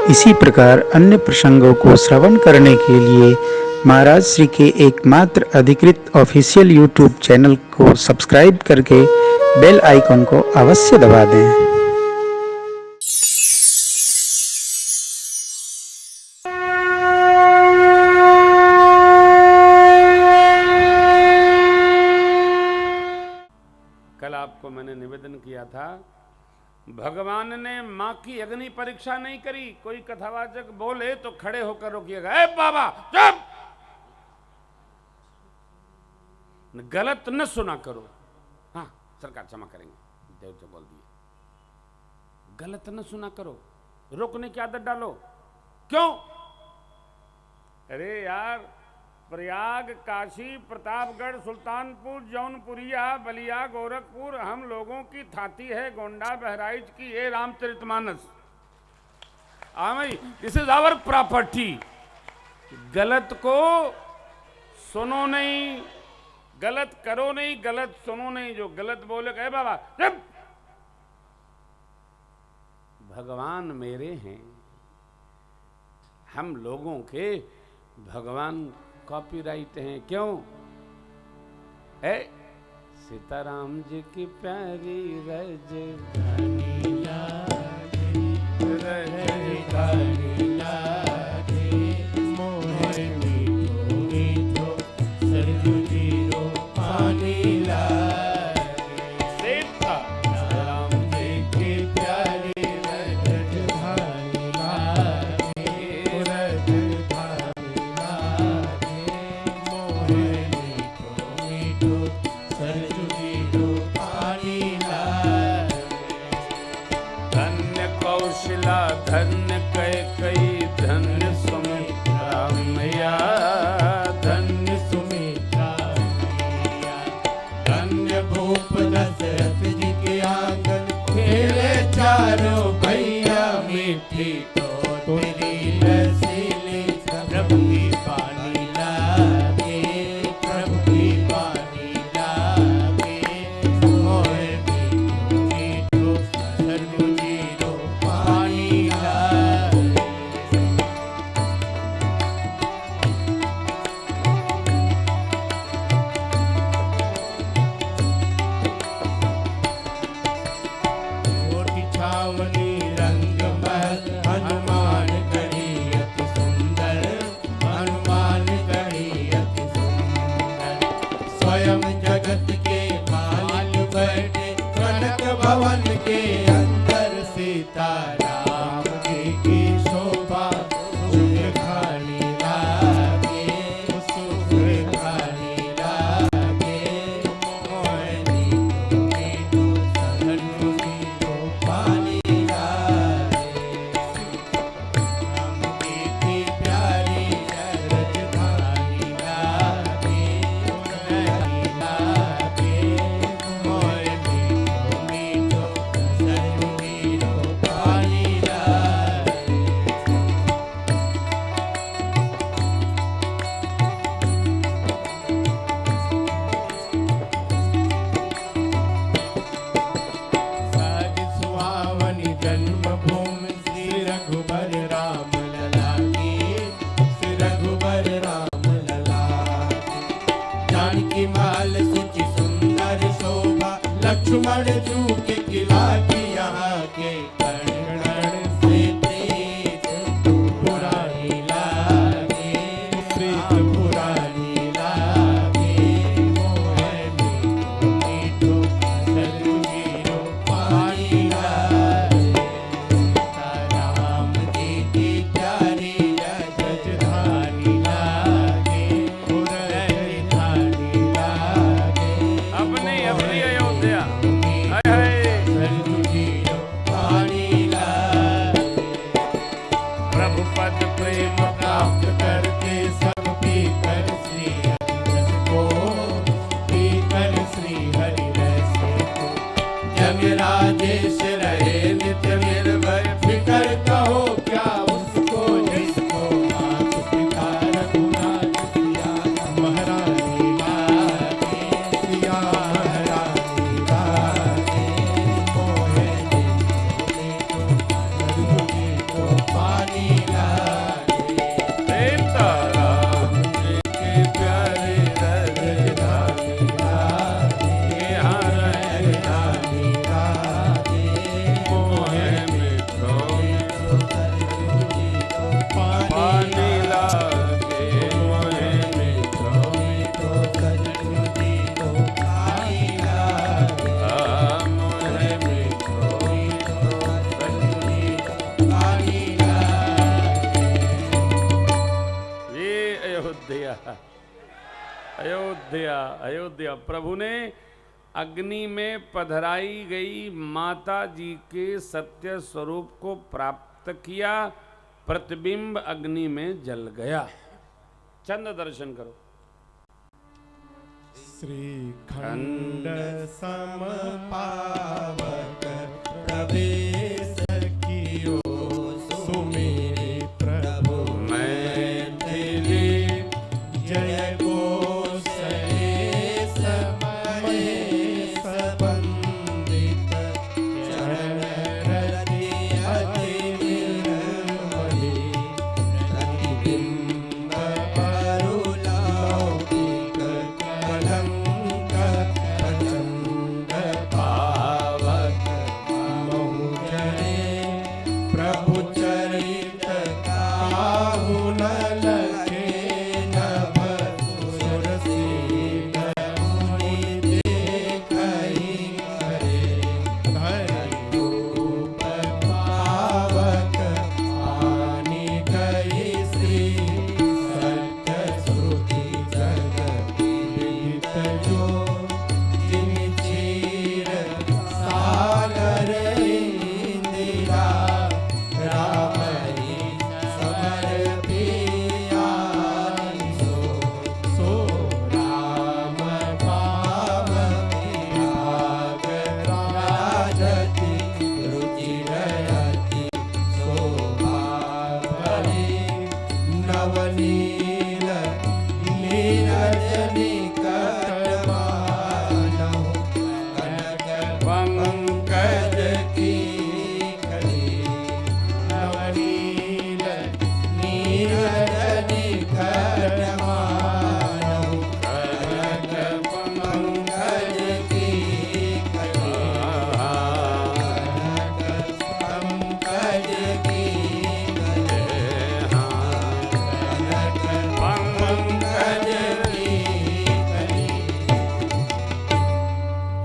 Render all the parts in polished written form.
इसी प्रकार अन्य प्रसंगों को श्रवण करने के लिए महाराज श्री के एकमात्र अधिकृत ऑफिशियल यूट्यूब चैनल को सब्सक्राइब करके बेल आइकन को अवश्य दबा दें। कल आपको मैंने निवेदन किया था, भगवान ने मां की अग्नि परीक्षा नहीं करी। कोई कथावाचक बोले तो खड़े होकर रोकिएगा, ए बाबा चुप, गलत न सुना करो। हाँ सरकार क्षमा करेंगे, देव से बोल दिए, गलत न सुना करो, रोकने की आदत डालो। क्यों? अरे यार, प्रयाग, काशी, प्रतापगढ़, सुल्तानपुर, जौनपुरिया, बलिया, गोरखपुर हम लोगों की थाती है, गोंडा बहराइच की ये Ramcharitmanas. This is our property. गलत को सुनो नहीं, गलत करो नहीं, गलत सुनो नहीं। जो गलत बोले कहे बाबा चुप, भगवान मेरे हैं, हम लोगों के भगवान कॉपीराइट हैं। क्यों है? सीताराम जी की प्यारी रजधानी लागे, रजधानी लागे, मोहे मीठो मीठो सरजू जीरो पानी लागे। सीताराम जी की प्यारी रजधानी लागे, रजधानी लागे, मोहे मीठो मीठो सरजू जीरो पानी लागे। धन्य कौशला धन्य कैकेयी, धन्य सुमित्रा मैया, धन्य सुमित्रा मैया, धन्य भूप दशरथ जी के आंगन, खेले चारों भैया, मीठी तो तेरी रसीली, प्रभु की पानी लागे, प्रभु की पानी लागे, मोहे मीठो मीठो सरजू जीरो पानी लागे। छोटी छावनी रंग महल, अयोध्या अयोध्या। प्रभु ने अग्नि में पधराई गई माता जी के सत्य स्वरूप को प्राप्त किया, प्रतिबिंब अग्नि में जल गया। चंद्र दर्शन करो। श्रीखंड सम पावक प्रवेश कियो सुमेरे प्रभु मैथिली जय गोसलेश महेश वंदित चरण रति अति निर्मली प्रतिबिंब परुलौकिक कलंक प्रचंड पावक महुजरे प्रभु चरित काहु न लगे नभ सुरसीद मुनि देखहि करे धरि रूप पावक पानी गई श्री सत्य श्रुति जग विदित जो जिन चीर सागर इंदिरा रामहि समर्पियानि सो राम पावति भाग राजति रुचिरयति शोभा भरि नवनील नीरज निकट मानहु कनक पंकज की कली नवनील नीरज निकट मानहु कनक पंकज की कली कनक पंकज की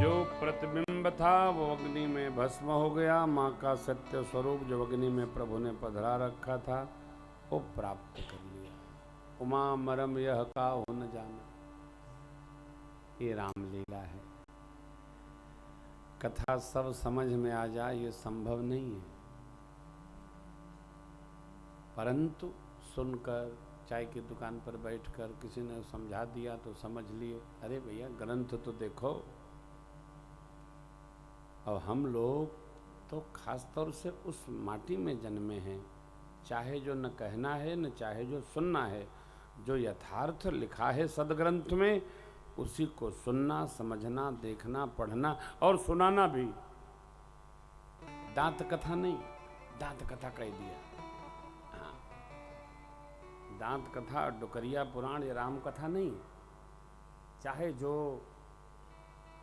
जो प्रतिबिंब था वो अग्नि में भस्म हो गया। माँ का सत्य स्वरूप जो अग्नि में प्रभु ने पधरा रखा था वो प्राप्त कर लिया। उमा मरम यह का हो न जाना, ये रामलीला है। कथा सब समझ में आ जाए ये संभव नहीं है, परंतु सुनकर चाय की दुकान पर बैठकर किसी ने समझा दिया तो समझ लिए। अरे भैया ग्रंथ तो देखो। और हम लोग तो खास तौर से उस माटी में जन्मे हैं, चाहे जो न कहना है न चाहे जो सुनना है, जो यथार्थ लिखा है सदग्रंथ में उसी को सुनना, समझना, देखना, पढ़ना और सुनाना भी। दांत कथा नहीं, दांत कथा कह दिया। हाँ, दांत कथा, डुकरिया पुराण, ये राम कथा नहीं। चाहे जो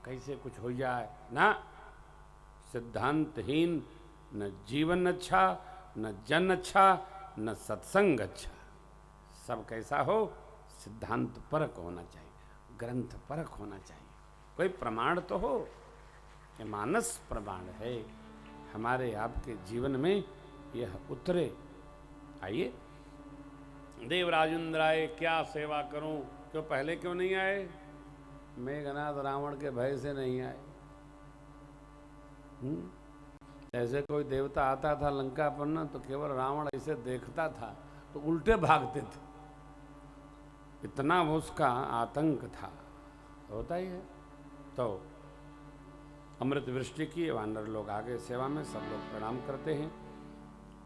कैसे कुछ हो जाए ना, सिद्धांतहीन न जीवन अच्छा, न जन अच्छा, न सत्संग अच्छा। सब कैसा हो, सिद्धांत परक होना चाहिए, ग्रंथ परक होना चाहिए। कोई प्रमाण तो हो, ये मानस प्रमाण है हमारे आपके जीवन में यह उतरे। आइए, देवराजेंद्र आए, क्या सेवा करूं? क्यों पहले क्यों नहीं आए? मेघनाथ रावण के भय से नहीं आए। ऐसे कोई देवता आता था लंका पर ना, तो केवल रावण ऐसे देखता था तो उल्टे भागते थे, इतना उसका आतंक था। होता ही है। तो अमृत वृष्टि की, वानर लोग आगे सेवा में, सब लोग प्रणाम करते हैं।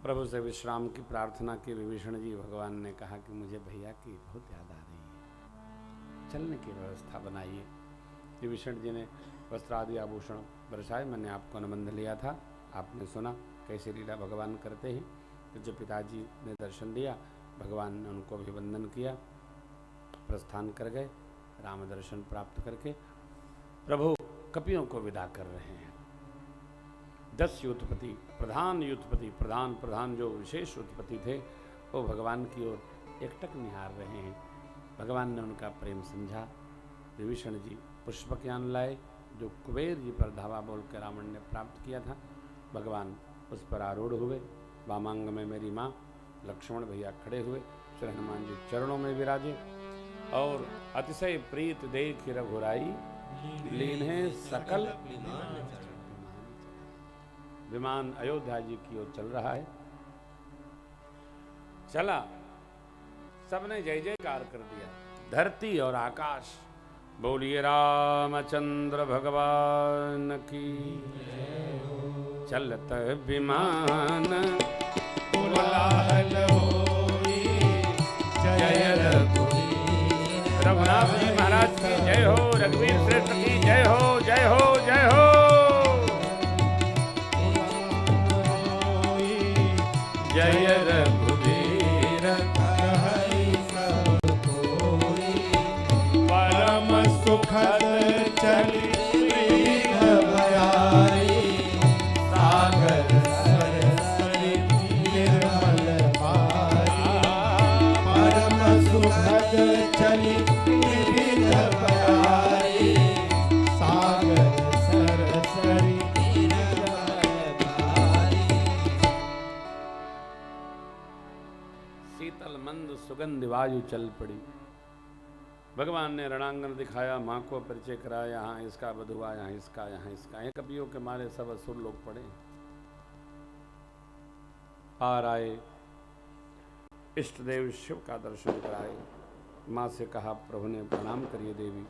प्रभु से विश्राम की प्रार्थना की विभीषण जी। भगवान ने कहा कि मुझे भैया की बहुत याद आ रही है, चलने की व्यवस्था बनाइए। विभीषण जी ने वस्त्र आदि आभूषण बरसाए। मैंने आपको अनुबंध लिया था, आपने सुना कैसे लीला भगवान करते हैं। तो जब पिताजी ने दर्शन दिया, भगवान ने उनको अभिवंदन किया, प्रस्थान कर गए। राम दर्शन प्राप्त करके प्रभु कपियों को विदा कर रहे हैं। 10 युद्धपति, प्रधान जो विशेष युद्धपति थे, वो भगवान की ओर एकटक निहार रहे हैं। भगवान ने उनका प्रेम समझा। विभीषण जी पुष्पज्ञान लाए, जो कुबेर जी पर धावा बोल के रावण ने प्राप्त किया था। भगवान उस पर आरूढ़ हुए। वामांग में मेरी माँ लक्ष्मण भैया खड़े हुए, श्री हनुमान जी चरणों में विराजे। और अतिशय प्रीत देख रघुराई लीन है सकल विमान अयोध्या जी की ओर चल रहा है। चला, सबने जय जयकार कर दिया, धरती और आकाश बोलिए रामचंद्र भगवान की। चलत विमान कोलाहल होई, जय रघुवीर रघुनाथ जी महाराज की जय हो, रघुवीर श्रेष्ठ की जय हो, जय हो, जय हो। जय रघुवीर कहई सब कोई, परम सुखद चली भयारी, सागर सरस्वती निर्मल भारी, परम सुखद चली भयारी, सागर सरस्वती निर्मल भारी। शीतल मंद सुगंध वायु चल पड़ी। भगवान ने रणांगन दिखाया, माँ को परिचय कराया, यहाँ इसका वध हुआ, यहाँ इसका, यहाँ इसका। ये कपियों के मारे सब असुर लोग पड़े। पार आए, इष्ट देव शिव का दर्शन कराए। माँ से कहा, प्रभु ने प्रणाम करिए देवी।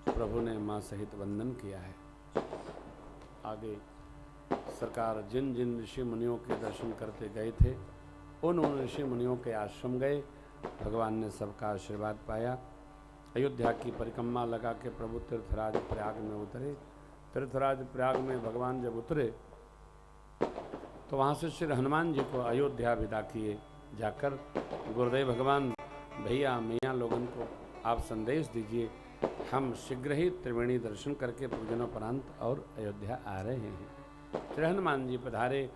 प्रभु ने माँ सहित वंदन किया है। आगे सरकार जिन जिन ऋषि मुनियों के दर्शन करते गए थे, उन ऋषि मुनियों के आश्रम गए। भगवान ने सबका आशीर्वाद पाया। अयोध्या की परिक्रमा लगा के प्रभु तीर्थराज प्रयाग में उतरे। तीर्थराज प्रयाग में भगवान जब उतरे तो वहाँ से श्री हनुमान जी को अयोध्या विदा किए। जाकर गुरुदेव भगवान, भैया मियाँ लोगों को आप संदेश दीजिए, हम शीघ्र ही त्रिवेणी दर्शन करके पूजनोपरांत और अयोध्या आ रहे हैं। श्री हनुमान जी पधारे।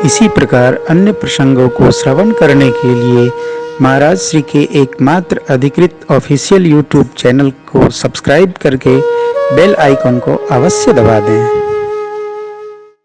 इसी प्रकार अन्य प्रसंगों को श्रवण करने के लिए महाराज श्री के एकमात्र अधिकृत ऑफिशियल यूट्यूब चैनल को सब्सक्राइब करके बेल आइकन को अवश्य दबा दें।